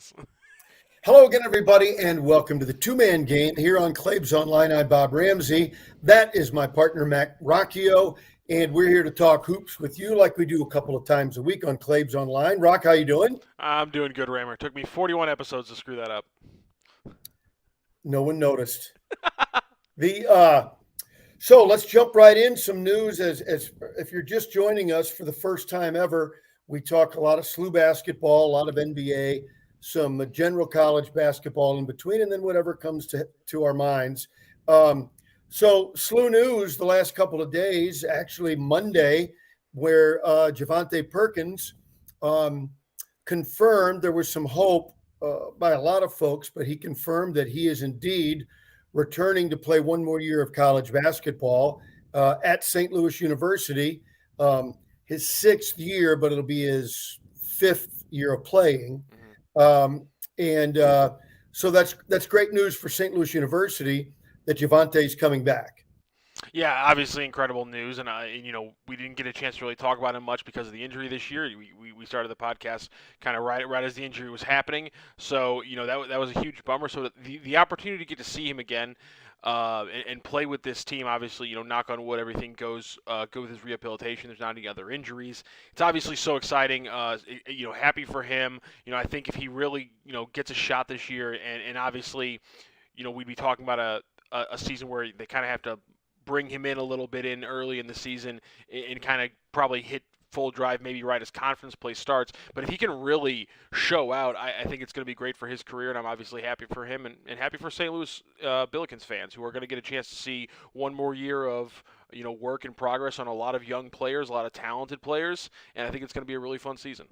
is. Hello again, everybody, and welcome to the two-man game here on Claibs Online. I'm Bob Ramsey. That is my partner, Matt Rocchio, and we're here to talk hoops with you like we do a couple of times a week on Claibs Online. Rock, how you doing? I'm doing good, Rammer. It took me 41 episodes to screw that up. No one noticed. So let's jump right in. Some news as if you're just joining us for the first time ever, we talk a lot of SLU basketball, a lot of NBA, some general college basketball in between, and then whatever comes to our minds. So SLU news the last couple of days, actually Monday, where Javonte Perkins confirmed there was some hope by a lot of folks, but he confirmed that he is indeed returning to play one more year of college basketball at St. Louis University. His sixth year, but it'll be his fifth year of playing. So that's great news for St. Louis University that Javonte is coming back. Yeah, obviously incredible news, and we didn't get a chance to really talk about him much because of the injury this year. We started the podcast kind of right as the injury was happening, so that was a huge bummer. So the opportunity to get to see him again and play with this team, obviously, knock on wood, everything goes good with his rehabilitation. There's not any other injuries. It's obviously so exciting. Happy for him. I think if he really gets a shot this year, and obviously, we'd be talking about a season where they kind of have to bring him in a little bit in early in the season and kind of probably hit full drive maybe right as conference play starts. But if he can really show out, I think it's going to be great for his career, and I'm obviously happy for him and happy for St. Louis Billikens fans who are going to get a chance to see one more year of work and progress on a lot of young players, a lot of talented players, and I think it's going to be a really fun season.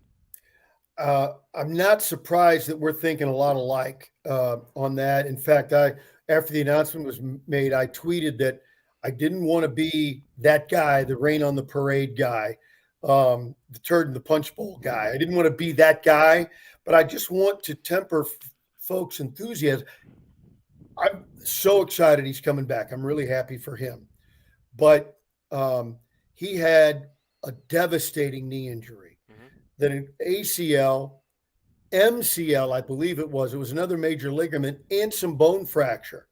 I'm not surprised that we're thinking a lot alike on that. In fact, after the announcement was made, I tweeted that I didn't want to be that guy, the rain on the parade guy, the turd in the punch bowl guy. I didn't want to be that guy, but I just want to temper folks' enthusiasm. I'm so excited he's coming back. I'm really happy for him. But he had a devastating knee injury, then an ACL, MCL, I believe it was another major ligament, and some bone fracture.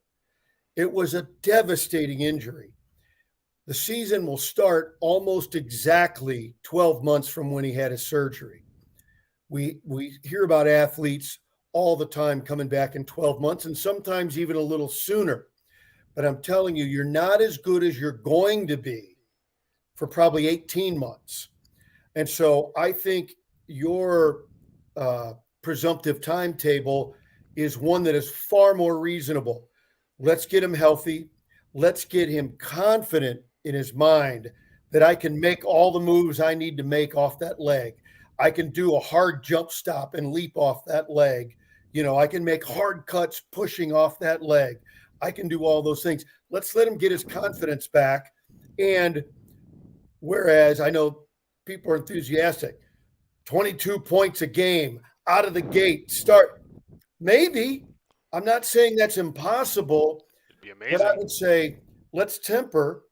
It was a devastating injury. The season will start almost exactly 12 months from when he had his surgery. We hear about athletes all the time coming back in 12 months and sometimes even a little sooner. But I'm telling you, you're not as good as you're going to be for probably 18 months. And so I think your presumptive timetable is one that is far more reasonable. Let's get him healthy. Let's get him confident in his mind that I can make all the moves I need to make off that leg. I can do a hard jump stop and leap off that leg. I can make hard cuts pushing off that leg. I can do all those things. Let's let him get his confidence back. And whereas I know people are enthusiastic, 22 points a game out of the gate, start. Maybe. I'm not saying that's impossible. It'd be amazing. But I would say let's temper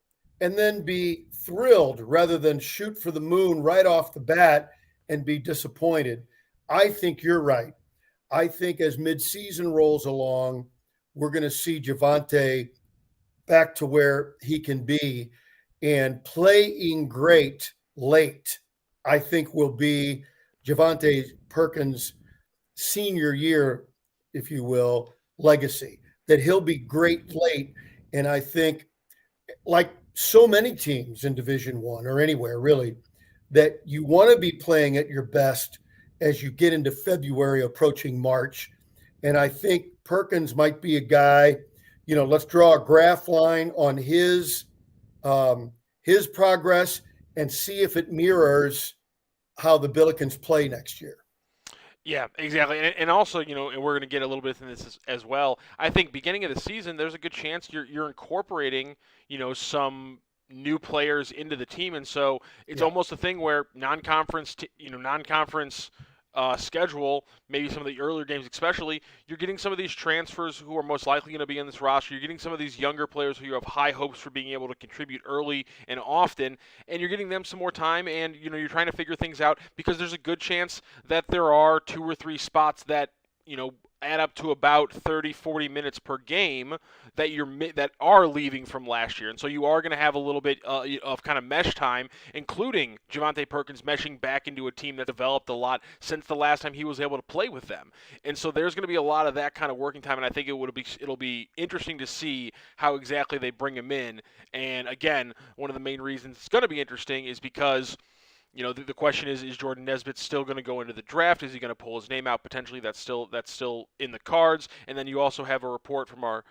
and then be thrilled rather than shoot for the moon right off the bat and be disappointed. I think you're right. I think as midseason rolls along, we're going to see Javonte back to where he can be, and playing great late, I think, will be Javonte Perkins' senior year, if you will, legacy, that he'll be great late. And I think, like so many teams in Division I or anywhere really, that you want to be playing at your best as you get into February, approaching March. And I think Perkins might be a guy, let's draw a graph line on his progress and see if it mirrors how the Billikens play next year. Yeah, exactly. And also, and we're going to get a little bit into this as well. I think beginning of the season, there's a good chance you're incorporating, some new players into the team. And so it's almost a thing where non-conference schedule, maybe some of the earlier games especially, you're getting some of these transfers who are most likely going to be in this roster. You're getting some of these younger players who you have high hopes for being able to contribute early and often, and you're getting them some more time, and you're trying to figure things out because there's a good chance that there are 2 or 3 spots that add up to about 30, 40 minutes per game that are leaving from last year. And so you are going to have a little bit of kind of mesh time, including Javonte Perkins meshing back into a team that developed a lot since the last time he was able to play with them. And so there's going to be a lot of that kind of working time, and I think it'll be interesting to see how exactly they bring him in. And again, one of the main reasons it's going to be interesting is because the question is Jordan Nesbitt still going to go into the draft? Is he going to pull his name out potentially? That's still in the cards. And then you also have a report from our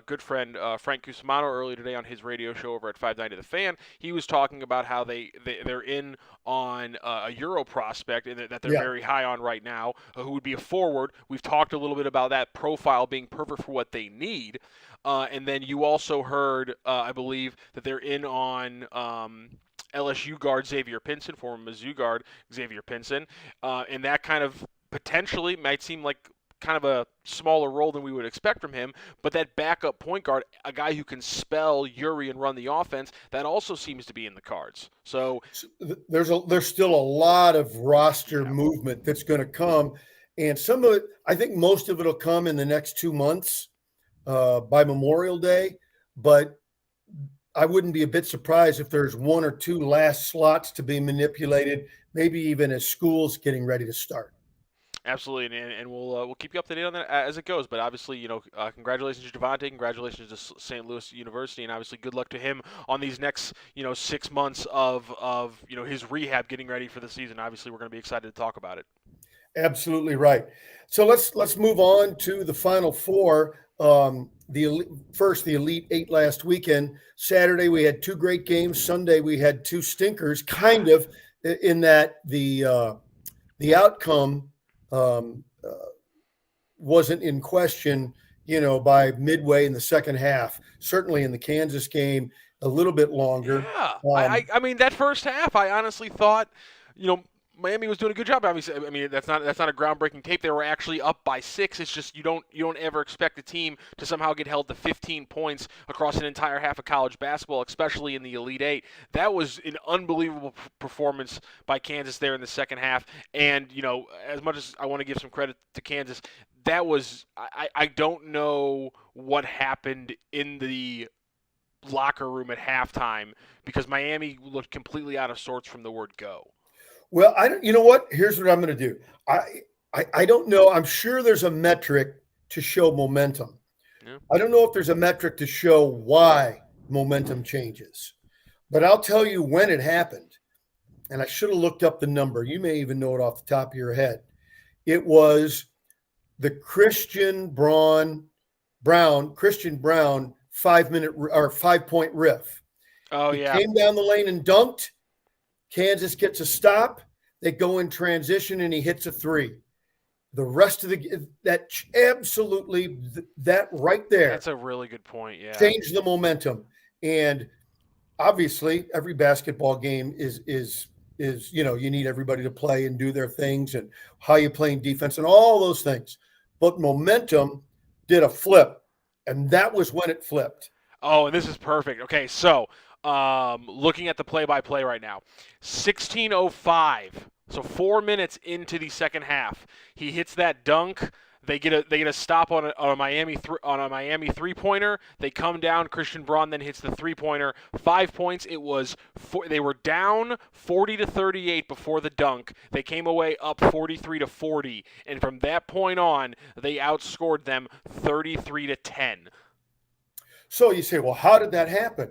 good friend Frank Cusimano earlier today on his radio show over at 590 The Fan. He was talking about how they're in on a Euro prospect and that they're very high on right now, who would be a forward. We've talked a little bit about that profile being perfect for what they need. And then you also heard, I believe, that they're in on LSU guard Xavier Pinson, former Mizzou guard Xavier Pinson, and that kind of potentially might seem like kind of a smaller role than we would expect from him, but that backup point guard, a guy who can spell Uri and run the offense, that also seems to be in the cards. So there's still a lot of roster movement that's going to come, and some of it, I think most of it will come in the next 2 months by Memorial Day, but I wouldn't be a bit surprised if there's 1 or 2 last slots to be manipulated, maybe even as school's getting ready to start. Absolutely, and we'll keep you up to date on that as it goes. But obviously, congratulations to Javonte, congratulations to St. Louis University, and obviously good luck to him on these next 6 months of his rehab, getting ready for the season. Obviously, we're going to be excited to talk about it. Absolutely right. So let's move on to the Final Four. The Elite Eight last weekend. Saturday we had 2 great games. Sunday we had 2 stinkers, kind of, in that the outcome wasn't in question, by midway in the second half. Certainly in the Kansas game, a little bit longer. Yeah, I mean that first half, I honestly thought, Miami was doing a good job. Obviously, I mean that's not a groundbreaking tape. They were actually up by 6. It's just you don't ever expect a team to somehow get held to 15 points across an entire half of college basketball, especially in the Elite Eight. That was an unbelievable performance by Kansas there in the second half. And as much as I want to give some credit to Kansas, that was I don't know what happened in the locker room at halftime because Miami looked completely out of sorts from the word go. Well, you know what? Here's what I'm going to do. I don't know. I'm sure there's a metric to show momentum. Yeah. I don't know if there's a metric to show why momentum changes, but I'll tell you when it happened. And I should have looked up the number. You may even know it off the top of your head. It was the Christian Brown 5-point riff. Oh, he came down the lane and dunked. Kansas gets a stop. They go in transition, and he hits a 3. The rest of that right there. That's a really good point. Yeah, changed the momentum. And obviously, every basketball game is you need everybody to play and do their things, and how you playing defense and all those things. But momentum did a flip, and that was when it flipped. Oh, and this is perfect. Okay, so. Looking at the play-by-play right now, 16:05. So 4 minutes into the second half, he hits that dunk. They get a stop on a Miami three-pointer. They come down. Christian Braun then hits the three-pointer. 5 points. It was they were down 40-38 before the dunk. They came away up 43-40, and from that point on, they outscored them 33-10. So you say, well, how did that happen?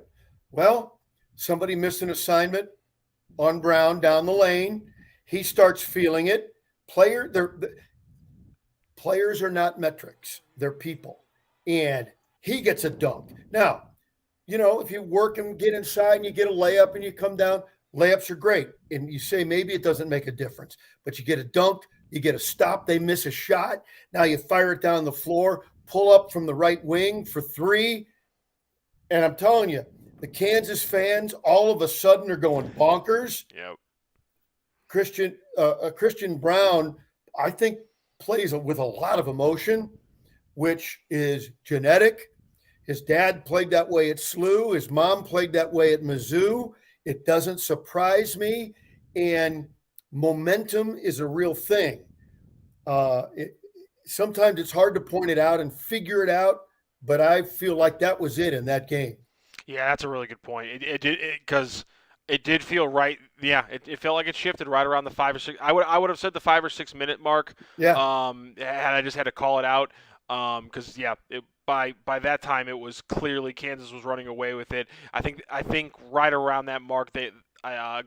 Well, somebody missed an assignment on Brown down the lane. He starts feeling it. Players are not metrics. They're people. And he gets a dunk. Now, if you work and get inside and you get a layup and you come down, layups are great. And you say maybe it doesn't make a difference. But you get a dunk, you get a stop, they miss a shot. Now you fire it down the floor, pull up from the right wing for 3. And I'm telling you, the Kansas fans all of a sudden are going bonkers. Yep. Christian Braun, I think, plays with a lot of emotion, which is genetic. His dad played that way at SLU. His mom played that way at Mizzou. It doesn't surprise me. And momentum is a real thing. sometimes it's hard to point it out and figure it out, but I feel like that was it in that game. Yeah, that's a really good point. It did because it did feel right. Yeah, it felt like it shifted right around the 5 or 6. I would have said the 5 or 6 minute mark. Yeah. Had I just had to call it out. Because yeah, by that time it was clearly Kansas was running away with it. I think right around that mark they.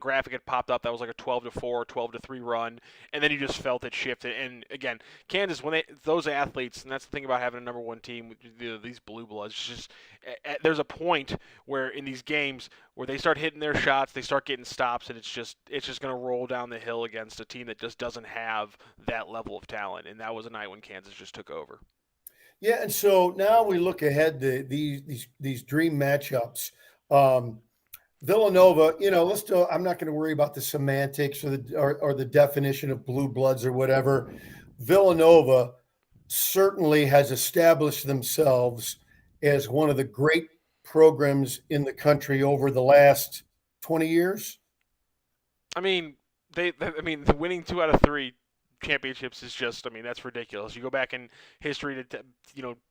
Graphic had popped up that was like a 12-4, 12-3 run, and then you just felt it shifted. And again, Kansas, when those athletes, and that's the thing about having a number one team, these blue bloods, just there's a point where in these games where they start hitting their shots, they start getting stops, and it's just going to roll down the hill against a team that just doesn't have that level of talent. And that was a night when Kansas just took over. Yeah, and so now we look ahead to these dream matchups. Um, Villanova, let's do. I'm not going to worry about the semantics or the definition of blue bloods or whatever. Villanova certainly has established themselves as one of the great programs in the country over the last 20 years. I mean, the winning 2 out of 3 championships is just, I mean, that's ridiculous. You go back in history to,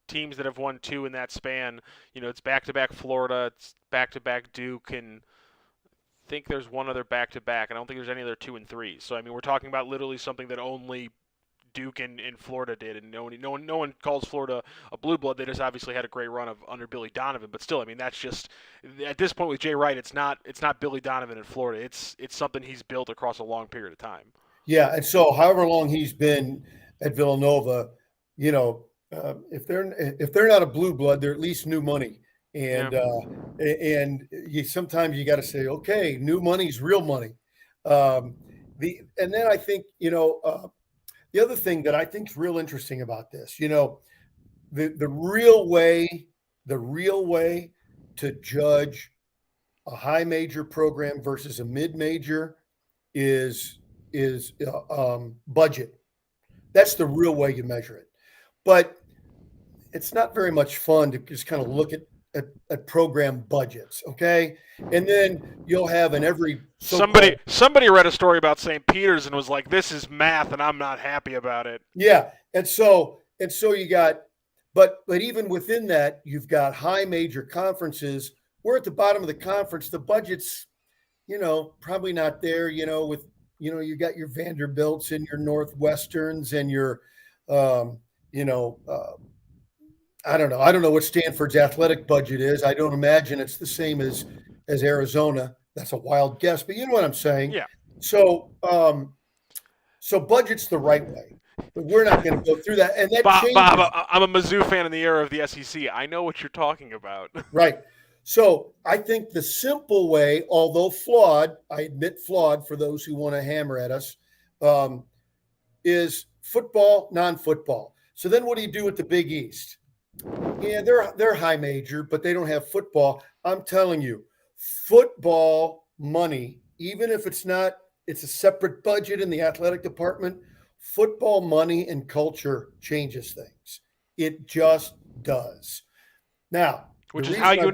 teams that have won 2 in that span. It's back-to-back Florida, it's back-to-back Duke, and I think there's one other back-to-back. I don't think there's any other 2 and 3. So I mean, we're talking about literally something that only Duke and Florida did, and no one calls Florida a blue blood. They just obviously had a great run of under Billy Donovan, but still, I mean, that's just at this point with Jay Wright, it's not Billy Donovan in Florida. It's something he's built across a long period of time. Yeah, and so however long he's been at Villanova, if they're not a blue blood, they're at least new money, and sometimes you got to say, okay, new money's real money. And then I think the other thing that I think is real interesting about this, the real way to judge a high major program versus a mid major is budget. That's the real way you measure it. But it's not very much fun to just kind of look at program budgets, okay? And then you'll have in every somebody read a story about St. Peter's and was like, "This is math, and I'm not happy about it." Yeah, and so you got, but even within that, you've got high major conferences. We're at the bottom of the conference. The budget's, probably not there. With you got your Vanderbilts and your Northwesterns and your, I don't know. I don't know what Stanford's athletic budget is. I don't imagine it's the same as Arizona. That's a wild guess, but you know what I'm saying. Yeah. So budget's the right way, but we're not going to go through that. And that changes. Bob, I'm a Mizzou fan in the era of the SEC. I know what you're talking about. Right. So I think the simple way, although flawed, I admit flawed for those who want to hammer at us, is football, non-football. So then what do you do with the Big East? Yeah, they're high major, but they don't have football. I'm telling you, football money, even if it's a separate budget in the athletic department, football money and culture changes things. It just does. Now, which is how you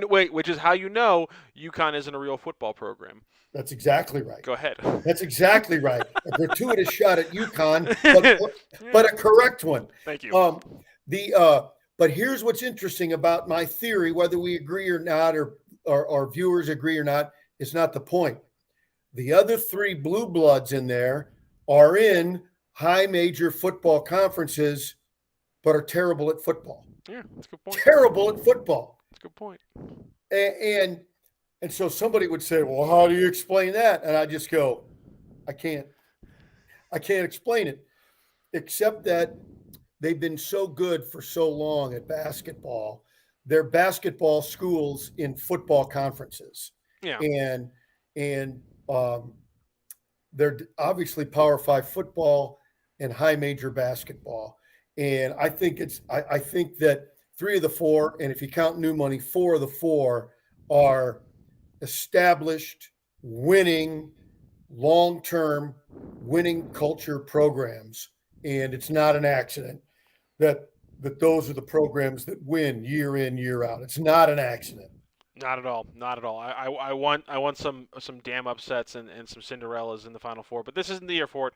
know UConn isn't a real football program. That's exactly right. Go ahead. That's exactly right. A gratuitous shot at UConn, but a correct one. Thank you. But here's what's interesting about my theory, whether we agree or not, or our viewers agree or not, is not the point. The other 3 blue bloods in there are in high major football conferences, but are terrible at football. Yeah, that's a good point. Terrible at football. That's a good point. And so somebody would say, well, how do you explain that? And I just go, I can't explain it, except that they've been so good for so long at basketball. They're basketball schools in football conferences. Yeah. And they're obviously Power 5 football and high major basketball. And I think that 3 of the 4, and if you count new money, 4 of the 4 are established, winning, long-term winning culture programs. And it's not an accident that those are the programs that win year in, year out. It's not an accident. Not at all. Not at all. I want some damn upsets and some Cinderellas in the Final Four, but this isn't the year for it.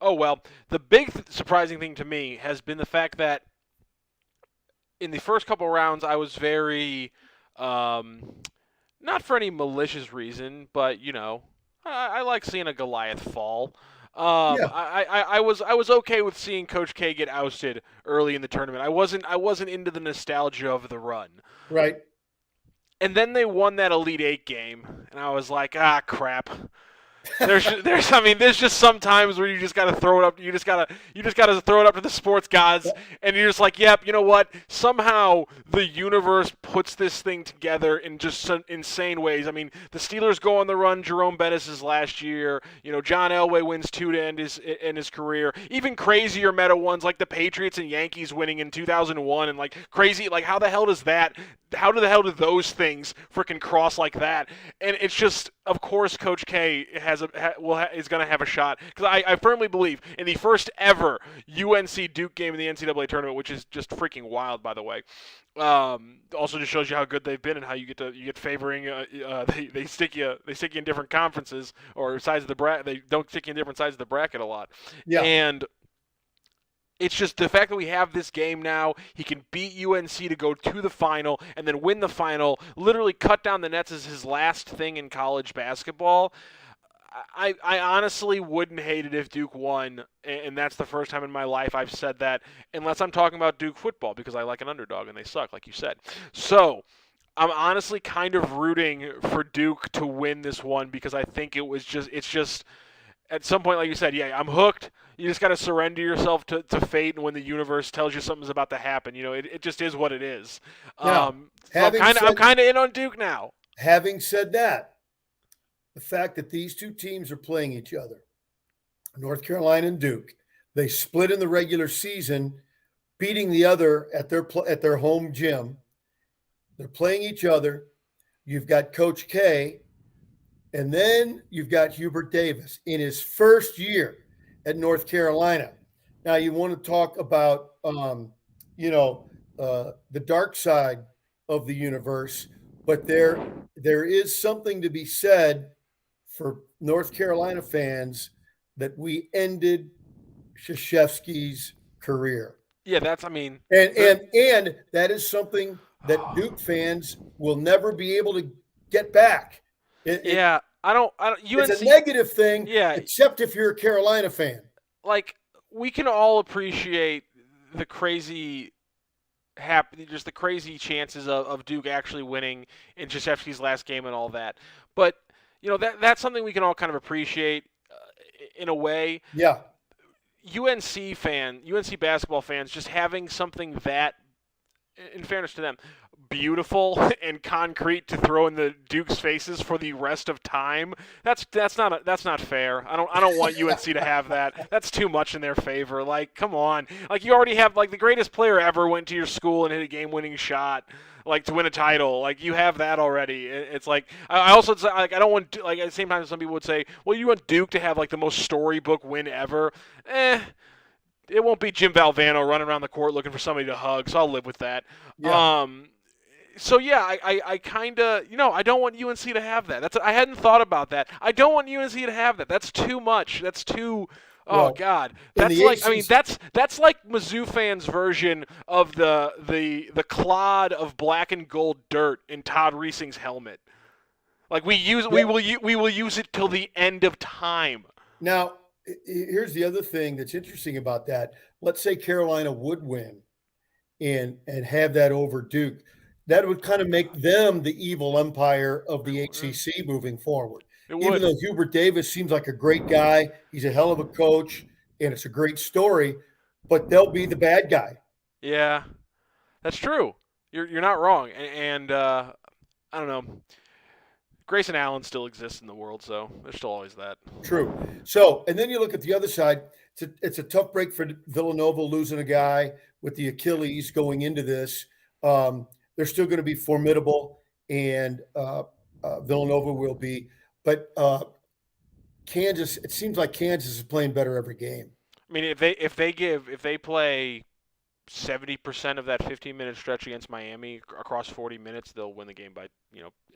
Oh well. The big surprising thing to me has been the fact that in the first couple rounds I was very, um, not for any malicious reason, but I like seeing a Goliath fall. Yeah, I was okay with seeing Coach K get ousted early in the tournament. I wasn't into the nostalgia of the run. right. And then they won that Elite Eight game, and I was like, ah, crap. There's just some times where you just gotta throw it up. You just gotta throw it up to the sports gods, and you're just like, yep. You know what? Somehow the universe puts this thing together in just some insane ways. I mean, the Steelers go on the run. Jerome Bettis' last year. John Elway wins two to end his career. Even crazier meta ones like the Patriots and Yankees winning in 2001, and like crazy. Like how the hell does that? How the hell do those things freaking cross like that? And it's just, of course, Coach K is going to have a shot because I firmly believe in the first ever UNC Duke game in the NCAA tournament, which is just freaking wild, by the way. Also, just shows you how good they've been and how you get favoring. They stick you in different conferences or sides of the bracket. They don't stick you in different sides of the bracket a lot. Yeah. And it's just the fact that we have this game now. He can beat UNC to go to the final and then win the final. Literally cut down the nets as his last thing in college basketball. I honestly wouldn't hate it if Duke won, and that's the first time in my life I've said that, unless I'm talking about Duke football because I like an underdog and they suck, like you said. So I'm honestly kind of rooting for Duke to win this one because I think it's just at some point, like you said, yeah, I'm hooked. You just got to surrender yourself to fate, and when the universe tells you something's about to happen, it just is what it is. Now, So I'm kind of in on Duke now. having said that, the fact that these two teams are playing each other, North Carolina and Duke, they split in the regular season, beating the other at their home gym. They're playing each other. You've got Coach K, and then you've got Hubert Davis in his first year at North Carolina. Now you want to talk about the dark side of the universe, but there is something to be said for North Carolina fans that we ended Krzyzewski's career. Yeah, And that is something that Duke fans will never be able to get back. Yeah, I don't. UNC. It's a negative thing, Yeah, except if you're a Carolina fan. like we can all appreciate the crazy just the crazy chances of Duke actually winning in Krzyzewski's last game and all that. But that's something we can all kind of appreciate in a way. Yeah. UNC basketball fans, just having something that, in fairness to them, beautiful and concrete to throw in the Duke's faces for the rest of time. That's not fair. I don't want UNC to have that. That's too much in their favor. Like, come on. Like, you already have, like, the greatest player ever went to your school and hit a game-winning shot, like, to win a title. Like, you have that already. It's like, I also, like, I don't want, like, at the same time some people would say, well, you want Duke to have, like, the most storybook win ever. It won't be Jim Valvano running around the court looking for somebody to hug, so I'll live with that. Yeah. So yeah, I kind of, I don't want UNC to have that. I hadn't thought about that. I don't want UNC to have that. That's too much. That's too. Oh Well, God, in that's the like. I mean, ACC that's like Mizzou fans' version of the clod of black and gold dirt in Todd Reesing's helmet. Like we will use it till the end of time. Now, here's the other thing that's interesting about that. Let's say Carolina would win and have that over Duke. That would kind of make them the evil empire of the ACC moving forward. It Even would. though Hubert Davis seems like a great guy, he's a hell of a coach, and it's a great story, but they'll be the bad guy. Yeah, that's true. You're not wrong. And I don't know. Grayson Allen still exists in the world, so there's still always that. True. So, and then you look at the other side. It's a tough break for Villanova losing a guy with the Achilles going into this. They're still going to be formidable, and Villanova will be. But Kansas, it seems like Kansas is playing better every game. I mean, if they play 70% of that 15-minute stretch against Miami across 40 minutes, they'll win the game by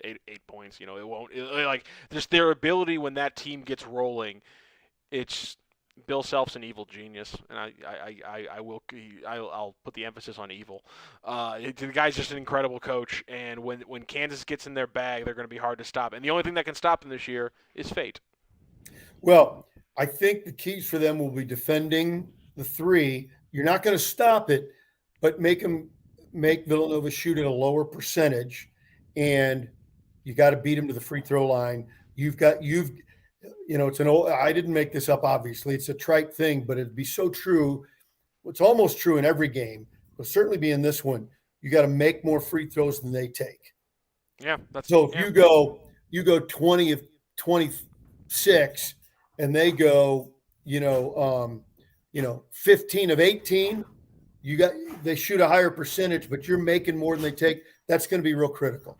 8 points. It won't like just their ability when that team gets rolling. It's Bill Self's an evil genius, and I'll put the emphasis on evil. The guy's just an incredible coach, and when Kansas gets in their bag, they're going to be hard to stop. And the only thing that can stop them this year is fate. Well, I think the keys for them will be defending the three. You're not going to stop it, but make Villanova shoot at a lower percentage, and you got to beat them to the free throw line. It's I didn't make this up, obviously. It's a trite thing, but it'd be so true. It's almost true in every game, but certainly be in this one. You got to make more free throws than they take. Yeah. You go 20 of 26 and they go, 15 of 18, they shoot a higher percentage, but you're making more than they take. That's going to be real critical.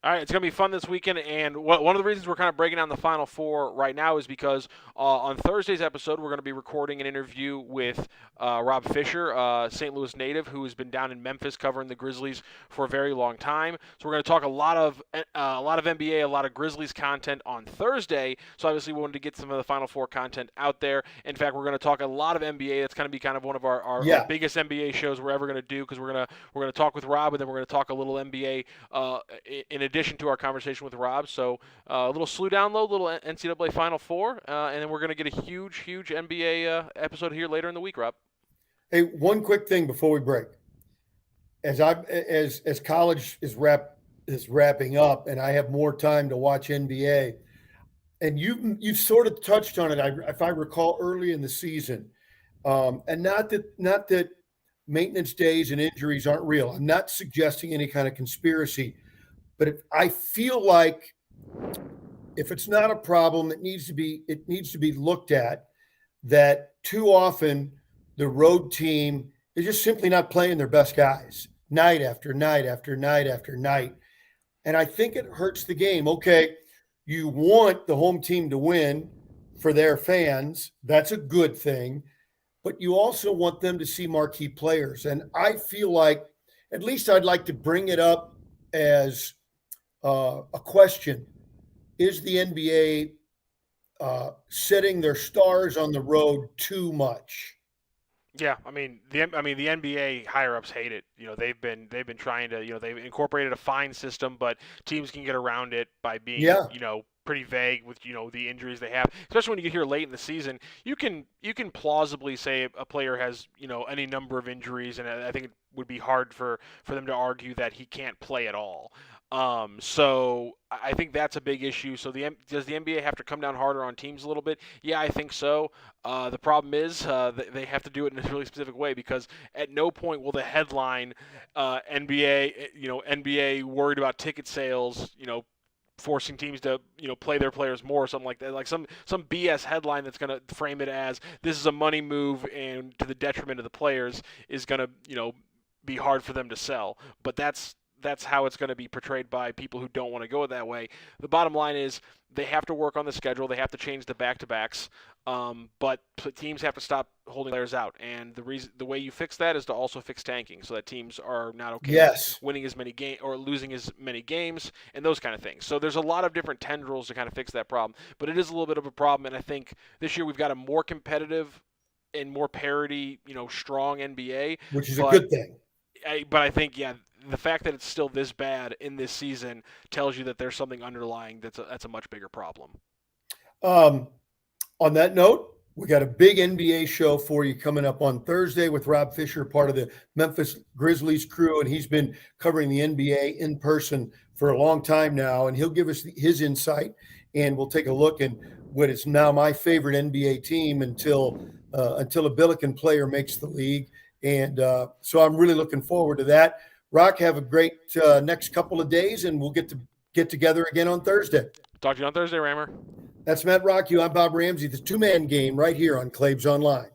All right, it's going to be fun this weekend, and one of the reasons we're kind of breaking down the Final Four right now is because on Thursday's episode, we're going to be recording an interview with Rob Fisher, St. Louis native, who has been down in Memphis covering the Grizzlies for a very long time. So we're going to talk a lot of NBA, a lot of Grizzlies content on Thursday. So obviously we wanted to get some of the Final Four content out there. In fact, we're going to talk a lot of NBA. That's going to be kind of one of our biggest NBA shows we're ever going to do, because we're going to talk with Rob, and then we're going to talk a little NBA in addition to our conversation with Rob. So a little slew download, little NCAA Final Four, and then we're going to get a huge NBA episode here later in the week, Rob. Hey, one quick thing before we break. As college is wrapping up, and I have more time to watch NBA, and you sort of touched on it, if I recall, early in the season, and not that maintenance days and injuries aren't real. I'm not suggesting any kind of conspiracy. But I feel like if it's not a problem, it needs to be looked at. That too often the road team is just simply not playing their best guys night after night after night after night, and I think it hurts the game. Okay, you want the home team to win for their fans. That's a good thing, but you also want them to see marquee players. And I feel like, at least I'd like to bring it up as a question: is the NBA setting their stars on the road too much? Yeah, the NBA higher ups hate it. They've been trying to, they've incorporated a fine system, but teams can get around it by being pretty vague with the injuries they have. Especially when you get here late in the season, you can plausibly say a player has any number of injuries, and I think it would be hard for them to argue that he can't play at all. So I think that's a big issue. So does the NBA have to come down harder on teams a little bit? Yeah, I think so. The problem is they have to do it in a really specific way, because at no point will the headline NBA worried about ticket sales, forcing teams to play their players more or something like that, like some BS headline that's going to frame it as this is a money move and to the detriment of the players is going to be hard for them to sell. But that's how it's going to be portrayed by people who don't want to go that way. The bottom line is they have to work on the schedule. They have to change the back-to-backs, but teams have to stop holding players out. And the way you fix that is to also fix tanking, so that teams are not okay winning as many games or losing as many games and those kind of things. So there's a lot of different tendrils to kind of fix that problem. But it is a little bit of a problem, and I think this year we've got a more competitive and more parity, strong NBA. Which is a good thing. But I think, the fact that it's still this bad in this season tells you that there's something underlying that's a much bigger problem. On that note, we got a big NBA show for you coming up on Thursday with Rob Fisher, part of the Memphis Grizzlies crew, and he's been covering the NBA in person for a long time now, and he'll give us his insight, and we'll take a look at what is now my favorite NBA team until a Billiken player makes the league. And so I'm really looking forward to that. Rocc, have a great next couple of days, and we'll get together again on Thursday. Talk to you on Thursday, Rammer. That's Matt Rocc. I'm Bob Ramsey. The two-man game right here on Claibs Online.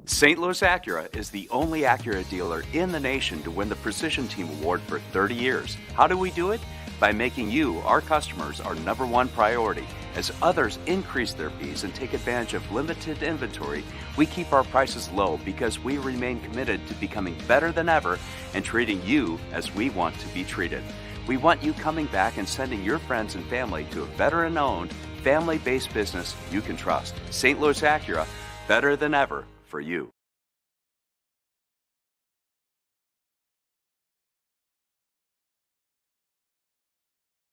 St. Louis Acura is the only Acura dealer in the nation to win the Precision Team Award for 30 years. How do we do it? By making you, our customers, our number one priority. As others increase their fees and take advantage of limited inventory, we keep our prices low because we remain committed to becoming better than ever and treating you as we want to be treated. We want you coming back and sending your friends and family to a veteran-owned, family-based business you can trust. St. Louis Acura, better than ever for you.